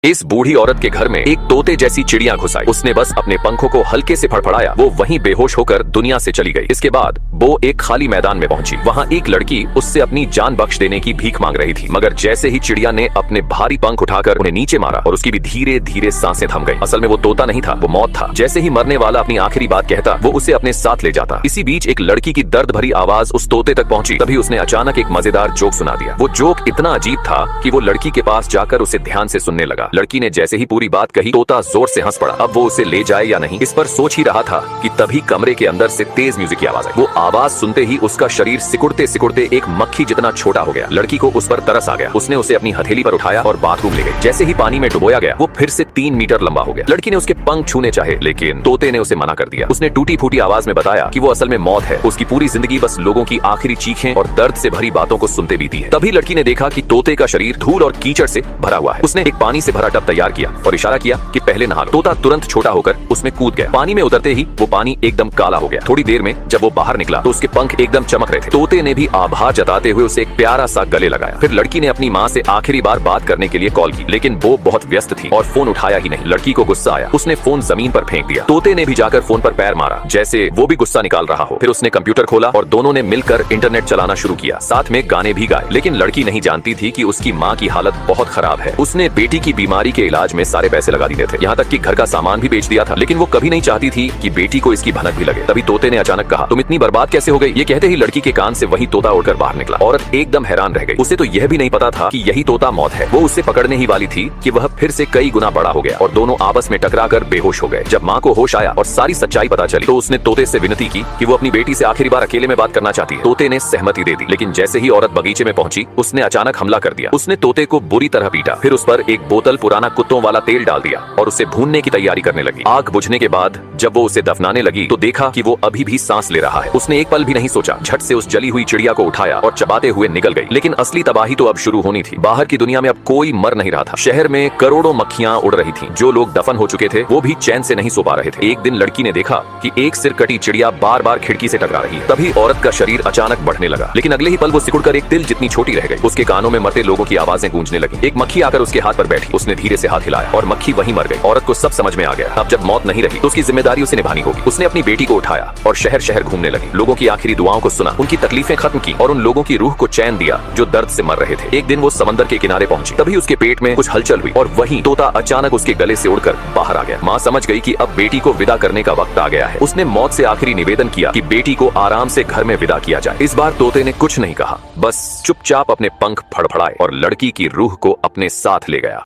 इस बूढ़ी औरत के घर में एक तोते जैसी चिड़िया घुस आई। उसने बस अपने पंखों को हल्के से फड़फड़ाया, वो वहीं बेहोश होकर दुनिया से चली गई। इसके बाद वो एक खाली मैदान में पहुंची। वहां एक लड़की उससे अपनी जान बख्श देने की भीख मांग रही थी, मगर जैसे ही चिड़िया ने अपने भारी पंख उठाकर उन्हें नीचे मारा और उसकी भी धीरे धीरे सांसें थम गई। असल में वो तोता नहीं था, वो मौत था। जैसे ही मरने वाला अपनी आखिरी बात कहता, वो उसे अपने साथ ले जाता। इसी बीच एक लड़की की दर्द भरी आवाज उस तोते तक पहुंची। तभी उसने अचानक एक मजेदार जोक सुना दिया। वो जोक इतना अजीब था कि वो लड़की के पास जाकर उसे ध्यान से सुनने लगा। लड़की ने जैसे ही पूरी बात कही, तोता जोर से हंस पड़ा। अब वो उसे ले जाए या नहीं, इस पर सोच ही रहा था कि तभी कमरे के अंदर से तेज म्यूजिक की आवाज आई। वो आवाज सुनते ही उसका शरीर सिकुड़ते सिकुड़ते एक मक्खी जितना छोटा हो गया। लड़की को उस पर तरस आ गया। उसने उसे अपनी हथेली पर उठाया और बाथरूम ले गई। जैसे ही पानी में डुबोया गया, वो फिर से 3 मीटर लंबा हो गया। लड़की ने उसके पंख छूने चाहे, लेकिन तोते ने उसे मना कर दिया। उसने टूटी फूटी आवाज में बताया कि वो असल में मौत है। उसकी पूरी जिंदगी बस लोगों की आखिरी चीखें और दर्द से भरी बातों को सुनते बीती है। तभी लड़की ने देखा कि तोते का शरीर धूल और कीचड़ से भरा हुआ है। उसने एक पानी से भरा टब तैयार किया और इशारा किया कि पहले नहा लो। तोता तुरंत छोटा होकर उसमें कूद गया। पानी में उतरते ही वो पानी एकदम काला हो गया। थोड़ी देर में जब वो बाहर निकला तो उसके पंख एकदम चमक रहे थे। तोते ने भी आभार जताते हुए उसे एक प्यारा सा गले लगाया। फिर लड़की ने अपनी माँ से आखिरी बार बात करने के लिए कॉल की, लेकिन वो बहुत व्यस्त थी और फोन उठाया ही नहीं। लड़की को गुस्सा आया, उसने फोन जमीन पर फेंक दिया। तोते ने भी जाकर फोन पर पैर मारा, जैसे वो भी गुस्सा निकाल रहा हो। फिर उसने कंप्यूटर खोला और दोनों ने मिलकर इंटरनेट चलाना शुरू किया। साथ में गाने भी गाए। लेकिन लड़की नहीं जानती थी कि उसकी माँ की हालत बहुत खराब है। उसने बेटी की बीमारी के इलाज में सारे पैसे लगा दिए थे, यहाँ तक कि घर का सामान भी बेच दिया था। लेकिन वो कभी नहीं चाहती थी कि बेटी को इसकी भनक भी लगे। तभी तोते ने अचानक कहा, तुम इतनी बर्बाद कैसे हो गई? ये कहते ही लड़की के कान से वही तोता उड़कर बाहर निकला। औरत एकदम हैरान रह गई। उसे तो यह भी नहीं पता था कि यही तोता मौत है। वो उसे पकड़ने ही वाली थी कि वह फिर से कई गुना बड़ा हो गया और दोनों आपस में टकराकर बेहोश हो गए। जब माँ को होश आया और सारी सच्चाई पता चली तो उसने तोते से विनती की कि वो अपनी बेटी से आखिरी बार अकेले में बात करना चाहती है। तोते ने सहमति दे दी, लेकिन जैसे ही औरत बगीचे में पहुंची, उसने अचानक हमला कर दिया। उसने तोते को बुरी तरह पीटा, फिर उस पर एक बोतल पुराना कुत्तों वाला तेल डाल दिया और उसे भूनने की तैयारी करने लगी। आग बुझने के बाद जब वो उसे दफनाने लगी तो देखा कि वो अभी भी सांस ले रहा है। उसने एक पल भी नहीं सोचा, झट से उस जली हुई चिड़िया को उठाया और चबाते हुए निकल गई। लेकिन असली तबाही तो अब शुरू होनी थी। बाहर की दुनिया में अब कोई मर नहीं रहा था। शहर में करोड़ों मक्खियां उड़ रही थीं। जो लोग दफन हो चुके थे वो भी चैन से नहीं सो पा रहे थे। एक दिन लड़की ने देखा कि एक सिर कटी चिड़िया बार बार खिड़की से टकरा रही है। तभी औरत का शरीर अचानक बढ़ने लगा, लेकिन अगले ही पल वो सिकुड़कर एक तिल जितनी छोटी रह गई। उसके कानों में मरते लोगों की आवाजें गूंजने लगी। एक मक्खी आकर उसके हाथ पर बैठी। उसने धीरे से हाथ हिलाया और मक्खी वहीं मर गई। औरत को सब समझ में आ गया। अब जब मौत नहीं रही तो उसकी जिम्मेदारी उसे निभानी होगी। उसने अपनी बेटी को उठाया और शहर शहर घूमने लगी। लोगों की आखिरी दुआओं को सुना, उनकी तकलीफें खत्म की और उन लोगों की रूह को चैन दिया जो दर्द से मर रहे थे। एक दिन वो समंदर के किनारे पहुंची। तभी उसके पेट में कुछ हलचल हुई और वहीं तोता अचानक उसके गले से उड़कर बाहर आ गया। माँ समझ गई कि अब बेटी को विदा करने का वक्त आ गया है। उसने मौत से आखिरी निवेदन किया कि बेटी को आराम से घर में विदा किया जाए। इस बार तोते ने कुछ नहीं कहा, बस चुपचाप अपने पंख फड़फड़ाए और लड़की की रूह को अपने साथ ले गया।